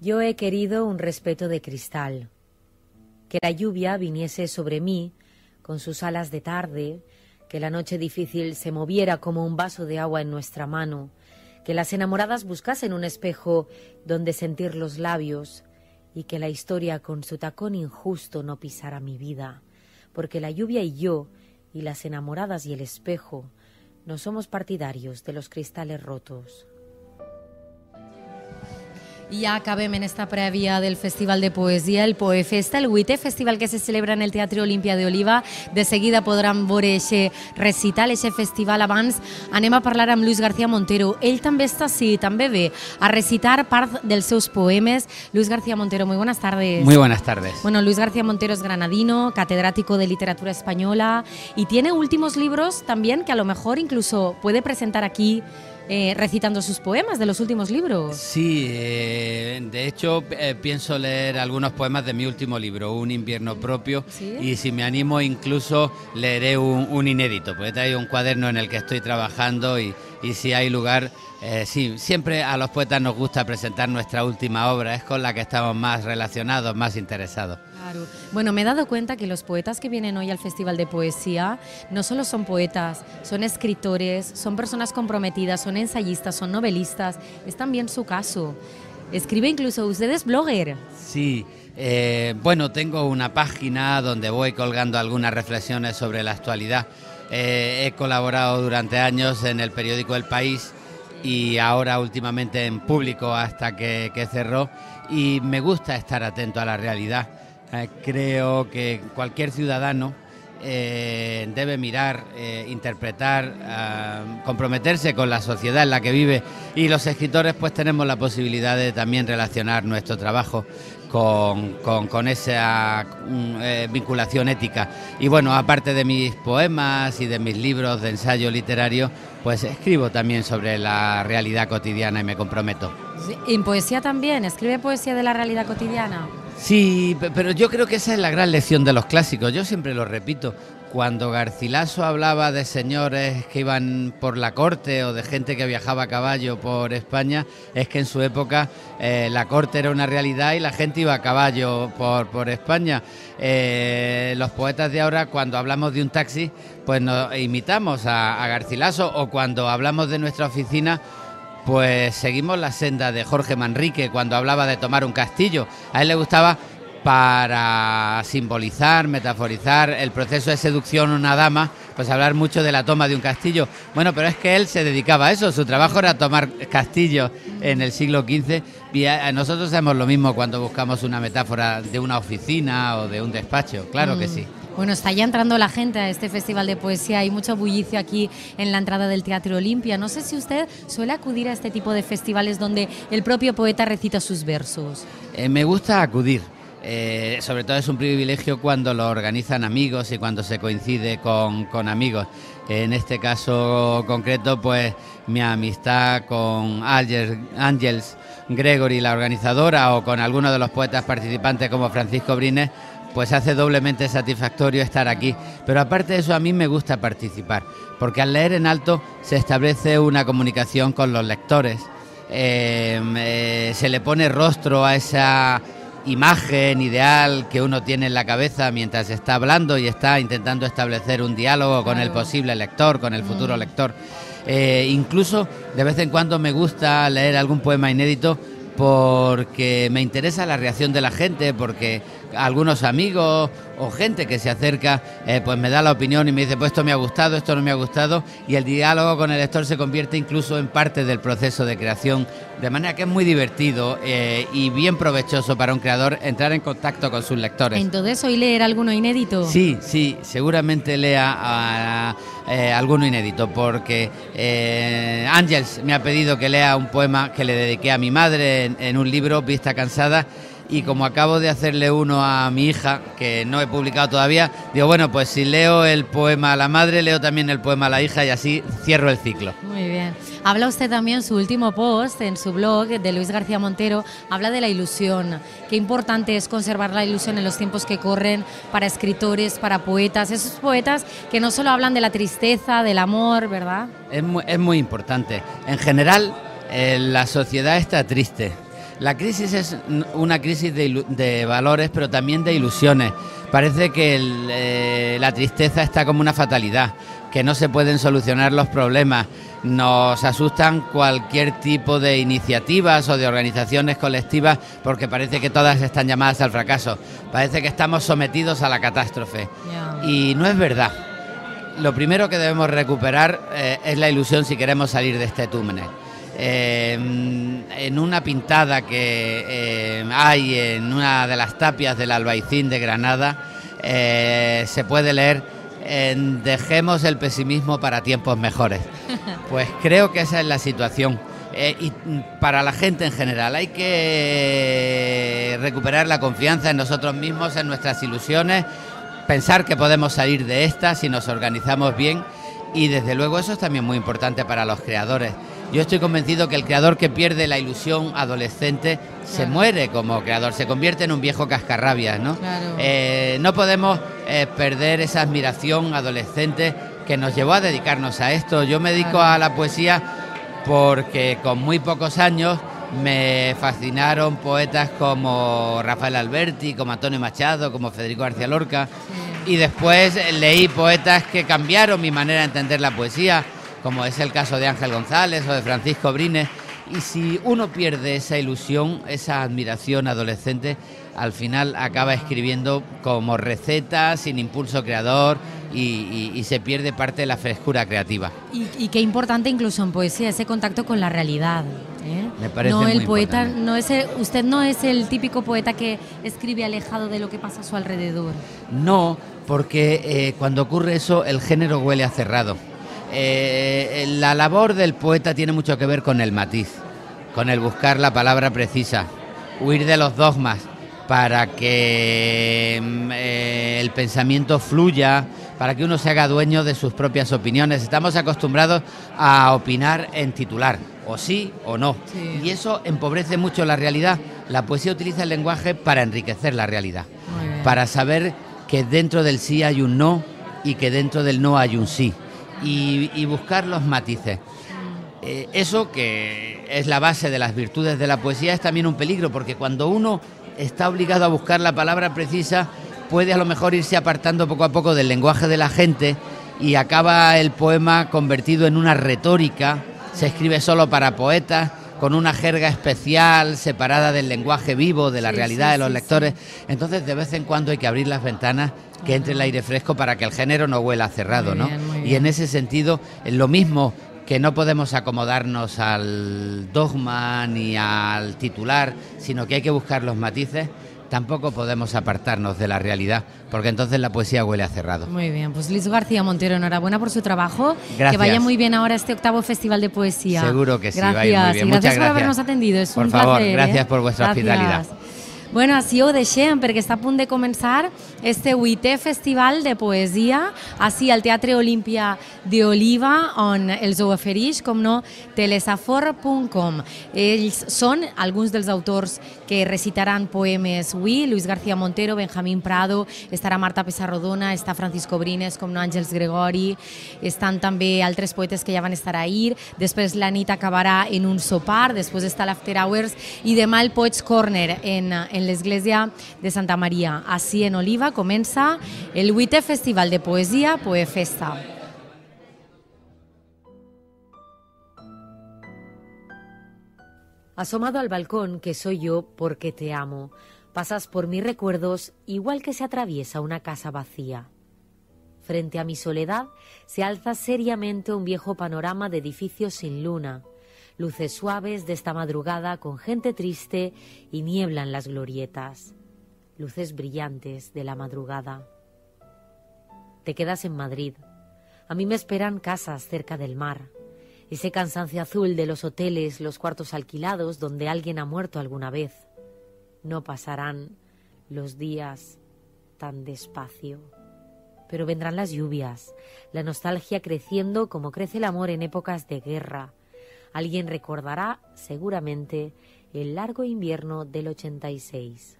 Yo he querido un respeto de cristal, que la lluvia viniese sobre mí con sus alas de tarde, que la noche difícil se moviera como un vaso de agua en nuestra mano, que las enamoradas buscasen un espejo donde sentir los labios y que la historia con su tacón injusto no pisara mi vida, porque la lluvia y yo, y las enamoradas y el espejo, no somos partidarios de los cristales rotos. I ja acabem en esta prèvia del Festival de Poesia, el Poefesta, el 8è festival que se celebra en el Teatre Olímpia de Oliva. De seguida podran veure aquest recital, aquest festival. Abans anem a parlar amb Luis García Montero. Ell també està ací, també ve a recitar part dels seus poemes. Luis García Montero, muy buenas tardes. Muy buenas tardes. Bueno, Luis García Montero es granadino, catedrático de literatura española y tiene últimos libros también que a lo mejor incluso puede presentar aquí recitando sus poemas de los últimos libros. Sí, de hecho pienso leer algunos poemas de mi último libro, Un invierno propio, ¿sí? Y si me animo incluso leeré un inédito, porque he traído un cuaderno en el que estoy trabajando y si hay lugar, sí, siempre a los poetas nos gusta presentar nuestra última obra, es con la que estamos más relacionados, más interesados. Claro. Bueno, me he dado cuenta que los poetas que vienen hoy al Festival de Poesía no solo son poetas, son escritores, son personas comprometidas, son ensayistas, son novelistas, es también su caso. Escribe incluso, ¿usted es blogger? Sí, bueno, tengo una página donde voy colgando algunas reflexiones sobre la actualidad. He colaborado durante años en el periódico El País y ahora últimamente en Público hasta que cerró, y me gusta estar atento a la realidad. Creo que cualquier ciudadano debe mirar, interpretar, comprometerse con la sociedad en la que vive, y los escritores pues tenemos la posibilidad de también relacionar nuestro trabajo con esa vinculación ética. Y bueno, aparte de mis poemas y de mis libros de ensayo literario, pues escribo también sobre la realidad cotidiana y me comprometo. ¿En poesía también? ¿Escribe poesía de la realidad cotidiana? Sí, pero yo creo que esa es la gran lección de los clásicos, yo siempre lo repito. Cuando Garcilaso hablaba de señores que iban por la corte o de gente que viajaba a caballo por España, es que en su época la corte era una realidad y la gente iba a caballo por España. Los poetas de ahora, cuando hablamos de un taxi, pues nos imitamos a Garcilaso, o cuando hablamos de nuestra oficina, pues seguimos la senda de Jorge Manrique cuando hablaba de tomar un castillo. A él le gustaba, para simbolizar, metaforizar el proceso de seducción de una dama, pues hablar mucho de la toma de un castillo. Bueno, pero es que él se dedicaba a eso, su trabajo era tomar castillos en el siglo XV, y nosotros hacemos lo mismo cuando buscamos una metáfora de una oficina o de un despacho, claro que sí. Bueno, está ya entrando la gente a este Festival de Poesía, hay mucho bullicio aquí en la entrada del Teatre Olímpia. No sé si usted suele acudir a este tipo de festivales donde el propio poeta recita sus versos. Me gusta acudir. Sobre todo es un privilegio cuando lo organizan amigos y cuando se coincide con amigos. En este caso concreto, pues mi amistad con Ángels Gregory, la organizadora, o con algunos de los poetas participantes como Francisco Brines, pues hace doblemente satisfactorio estar aquí. Pero aparte de eso, a mí me gusta participar, porque al leer en alto se establece una comunicación con los lectores, se le pone rostro a esa imagen ideal que uno tiene en la cabeza mientras está hablando y está intentando establecer un diálogo con el posible lector, con el futuro lector. Incluso de vez en cuando me gusta leer algún poema inédito porque me interesa la reacción de la gente, porque algunos amigos o gente que se acerca pues me da la opinión y me dice, pues esto me ha gustado, esto no me ha gustado, y el diálogo con el lector se convierte incluso en parte del proceso de creación, de manera que es muy divertido y bien provechoso para un creador entrar en contacto con sus lectores. Entonces, ¿hoy leer alguno inédito? Sí, seguramente lea alguno inédito, porque Ángels me ha pedido que lea un poema que le dediqué a mi madre en un libro, Vista Cansada, y como acabo de hacerle uno a mi hija, que no he publicado todavía, digo, bueno, pues si leo el poema a la madre, leo también el poema a la hija, y así cierro el ciclo. Muy bien. Habla usted también en su último post, en su blog de Luis García Montero, habla de la ilusión. Qué importante es conservar la ilusión en los tiempos que corren para escritores, para poetas, esos poetas que no solo hablan de la tristeza, del amor, ¿verdad? Es muy importante. En general, la sociedad está triste. La crisis es una crisis de valores, pero también de ilusiones. Parece que la tristeza está como una fatalidad, que no se pueden solucionar los problemas. Nos asustan cualquier tipo de iniciativas o de organizaciones colectivas porque parece que todas están llamadas al fracaso. Parece que estamos sometidos a la catástrofe. Y no es verdad. Lo primero que debemos recuperar es la ilusión si queremos salir de este túnel. En una pintada que hay en una de las tapias del Albaicín de Granada se puede leer: dejemos el pesimismo para tiempos mejores. Pues creo que esa es la situación. Y para la gente en general hay que recuperar la confianza en nosotros mismos, en nuestras ilusiones, pensar que podemos salir de esta si nos organizamos bien, y desde luego eso es también muy importante para los creadores. Yo estoy convencido que el creador que pierde la ilusión adolescente se muere como creador, se convierte en un viejo cascarrabias, ¿no? No podemos perder esa admiración adolescente que nos llevó a dedicarnos a esto. Yo me dedico a la poesía porque con muy pocos años me fascinaron poetas como Rafael Alberti, como Antonio Machado, como Federico García Lorca, y después leí poetas que cambiaron mi manera de entender la poesía, como es el caso de Ángel González o de Francisco Brines. Y si uno pierde esa ilusión, esa admiración adolescente, al final acaba escribiendo como receta, sin impulso creador, y se pierde parte de la frescura creativa. Y qué importante incluso en poesía ese contacto con la realidad. Me parece no, el muy poeta importante. Usted no es el típico poeta que escribe alejado de lo que pasa a su alrededor. No, porque cuando ocurre eso el género huele a cerrado. La labor del poeta tiene mucho que ver con el matiz, con el buscar la palabra precisa, huir de los dogmas para que el pensamiento fluya, para que uno se haga dueño de sus propias opiniones. Estamos acostumbrados a opinar en titular, o sí o no, y eso empobrece mucho la realidad. La poesía utiliza el lenguaje para enriquecer la realidad, para saber que dentro del sí hay un no y que dentro del no hay un sí. Y buscar los matices. Eso, que es la base de las virtudes de la poesía, es también un peligro, porque cuando uno está obligado a buscar la palabra precisa, puede a lo mejor irse apartando poco a poco del lenguaje de la gente y acaba el poema convertido en una retórica. Se escribe solo para poetas, con una jerga especial, separada del lenguaje vivo, de la realidad de los lectores. Entonces, de vez en cuando hay que abrir las ventanas, que entre el aire fresco para que el género no huela cerrado, ¿no? Y en ese sentido, lo mismo que no podemos acomodarnos al dogma ni al titular, sino que hay que buscar los matices, tampoco podemos apartarnos de la realidad, porque entonces la poesía huele a cerrado. Muy bien, pues Luis García Montero, enhorabuena por su trabajo. Gracias. Que vaya muy bien ahora este 8º Festival de Poesía. Seguro que sí, gracias. va a ir muy bien. Gracias por habernos atendido, es por un favor, placer. Gracias por vuestra hospitalidad. Bueno, així ho deixem, perquè està a punt de començar este 8è Festival de Poesia, així al Teatre Olímpia de Oliva, on els ho ofereix, com no, telesafor.com. Ells són alguns dels autors que recitaran poemes avui: Luis García Montero, Benjamín Prado, estarà Marta Pessarrodona, està Francisco Brines, com no, Àngels Gregori, estan també altres poetes que ja van estar ahir, després la nit acabarà en un sopar, després està l'After Hours, i demà el Poets Corner en l'església de Santa Maria. Així en Oliva comença el 8è Festival de Poesia, Poefesta. Asomado al balcón, que soy yo porque te amo, pasas por mis recuerdos igual que se atraviesa una casa vacía. Frente a mi soledad se alza seriamente un viejo panorama de edificios sin luna, luces suaves de esta madrugada con gente triste y niebla en las glorietas, luces brillantes de la madrugada. Te quedas en Madrid. A mí me esperan casas cerca del mar, ese cansancio azul de los hoteles, los cuartos alquilados donde alguien ha muerto alguna vez. No pasarán los días tan despacio. Pero vendrán las lluvias, la nostalgia creciendo como crece el amor en épocas de guerra. Alguien recordará seguramente el largo invierno del 86.